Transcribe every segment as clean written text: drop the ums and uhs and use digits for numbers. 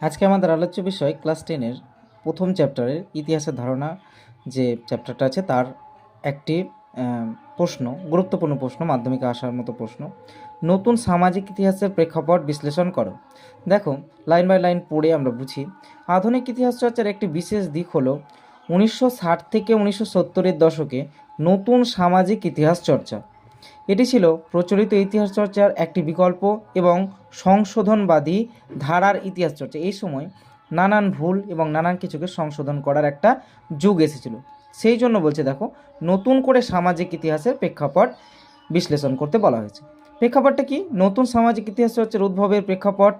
আজকে আমাদের আলোচ্য বিষয় ক্লাস 10-এর প্রথম চ্যাপ্টারের ইতিহাসের ধারণা যে চ্যাপ্টারটা আছে তার একটি প্রশ্ন, গুরুত্বপূর্ণ প্রশ্ন, মাধ্যমিকে আসার মতো প্রশ্ন। নতুন সামাজিক ইতিহাসের প্রেক্ষাপট বিশ্লেষণ করো। দেখো, লাইন বাই লাইন পড়ে আমরা বুঝি। আধুনিক ইতিহাস চর্চার একটি বিশেষ দিক হলো 1960 থেকে 1970-এর দশকে নতুন সামাজিক ইতিহাস চর্চা। এটি ছিল প্রচলিত ইতিহাস চর্চার একটি বিকল্প এবং সংশোধনবাদী ধারার ইতিহাস চর্চা। এই সময় নানান ভুল এবং নানান কিছুকে সংশোধন করার একটা যুগ এসেছিল। সেই জন্য বলছে, দেখো, নতুন করে সামাজিক ইতিহাসের প্রেক্ষাপট বিশ্লেষণ করতে বলা হয়েছে। প্রেক্ষাপটটা কি? নতুন সামাজিক ইতিহাস চর্চার উদ্ভবের প্রেক্ষাপট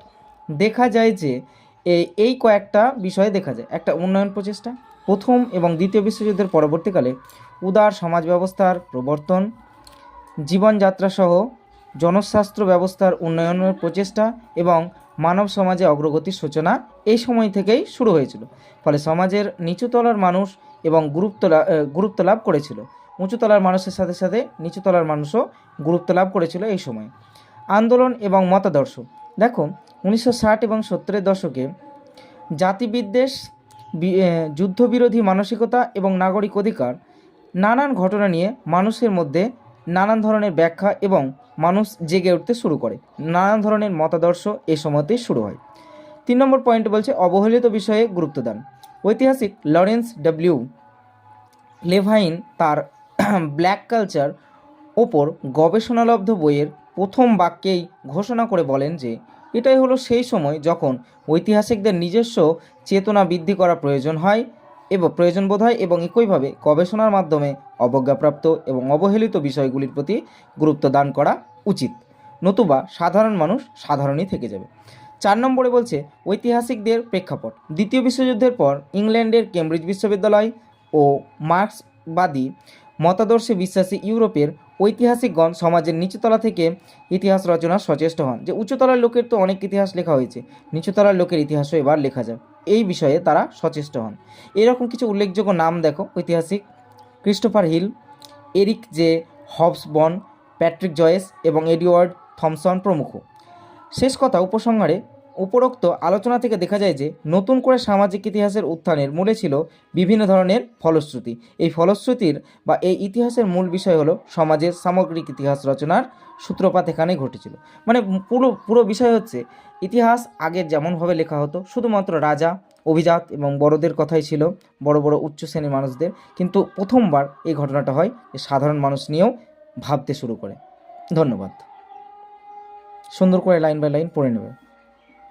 দেখা যায় যে এই কয়েকটা বিষয়ে দেখা যায়। একটা, উন্নয়ন প্রচেষ্টা। প্রথম এবং দ্বিতীয় বিশ্বযুদ্ধের পরবর্তীকালে উদার সমাজ ব্যবস্থার প্রবর্তন, জীবনযাত্রাসহ জনস্বাস্থ্য ব্যবস্থার উন্নয়নের প্রচেষ্টা এবং মানব সমাজে অগ্রগতির সূচনা এই সময় থেকেই শুরু হয়েছিল। ফলে সমাজের নিচুতলার মানুষ এবং গুরুত্ব লাভ করেছিল। উঁচুতলার মানুষের সাথে সাথে নিচুতলার মানুষও গুরুত্ব লাভ করেছিল এই সময়। আন্দোলন এবং মতাদর্শ। দেখো, 1960 এবং 70-এর দশকে জাতিবিদ্বেষ, যুদ্ধবিরোধী মানসিকতা এবং নাগরিক অধিকার নানান ঘটনা নিয়ে মানুষের মধ্যে নানান ধরনের ব্যাখ্যা এবং মানুষ জেগে উঠতে শুরু করে। নানান ধরনের মতাদর্শ এই সময়তেই শুরু হয়। 3 নম্বর পয়েন্ট বলছে অবহেলিত বিষয়ে গুরুত্বদান। ঐতিহাসিক লরেন্স ডব্লিউ লেভাইন তার ব্ল্যাক কালচার ওপর গবেষণালব্ধ বইয়ের প্রথম বাক্যেই ঘোষণা করে বলেন যে এটাই হলো সেই সময় যখন ঐতিহাসিকদের নিজস্ব চেতনা বৃদ্ধি করা প্রয়োজন বোধ হয় এবং একইভাবে গবেষণার মাধ্যমে অবজ্ঞাপ্রাপ্ত এবং অবহেলিত বিষয়গুলির প্রতি গুরুত্ব দান করা উচিত, নতুবা সাধারণ মানুষ সাধারণই থেকে যাবে। 4 নম্বরে বলছে ঐতিহাসিকদের প্রেক্ষাপট। দ্বিতীয় বিশ্বযুদ্ধের পর ইংল্যান্ডের কেমব্রিজ বিশ্ববিদ্যালয় ও মার্ক্সবাদী মতাদর্শে বিশ্বাসী ইউরোপের ঐতিহাসিকগণ সমাজের নিচুতলা থেকে ইতিহাস রচনার সচেষ্ট হন। যে উচ্চতলার লোকের তো অনেক ইতিহাস লেখা হয়েছে, নিচুতলার লোকের ইতিহাসও এবার লেখা যায়, এই বিষয়ে তারা সচেষ্ট হন। এরকম কিছু উল্লেখযোগ্য নাম দেখো ঐতিহাসিক: Christopher Hill, Eric J Hobsbawm, Patrick Joyce এবং এডওয়ার্ড থমসন প্রমুখ। শেষ কথা, উপসংহারে উপরোক্ত আলোচনা থেকে দেখা যায় যে নতুন করে সামাজিক ইতিহাসের উত্থানের মূলে ছিল বিভিন্ন ধরনের ফলশ্রুতি। এই ফলশ্রুতির বা এই ইতিহাসের মূল বিষয় হলো সমাজের সামগ্রিক ইতিহাস রচনার সূত্রপাত এখানে ঘটেছিল। মানে পুরো বিষয় হচ্ছে ইতিহাস আগের যেমনভাবে লেখা হতো শুধুমাত্র রাজা, অভিজাত এবং বড়দের কথাই ছিল, বড় বড় উচ্চ শ্রেণীর মানুষদের, কিন্তু প্রথমবার এই ঘটনাটা হয় যে সাধারণ মানুষ নিয়েও ভাবতে শুরু করে। ধন্যবাদ। সুন্দর করে লাইন বাই লাইন পড়ে নেবে।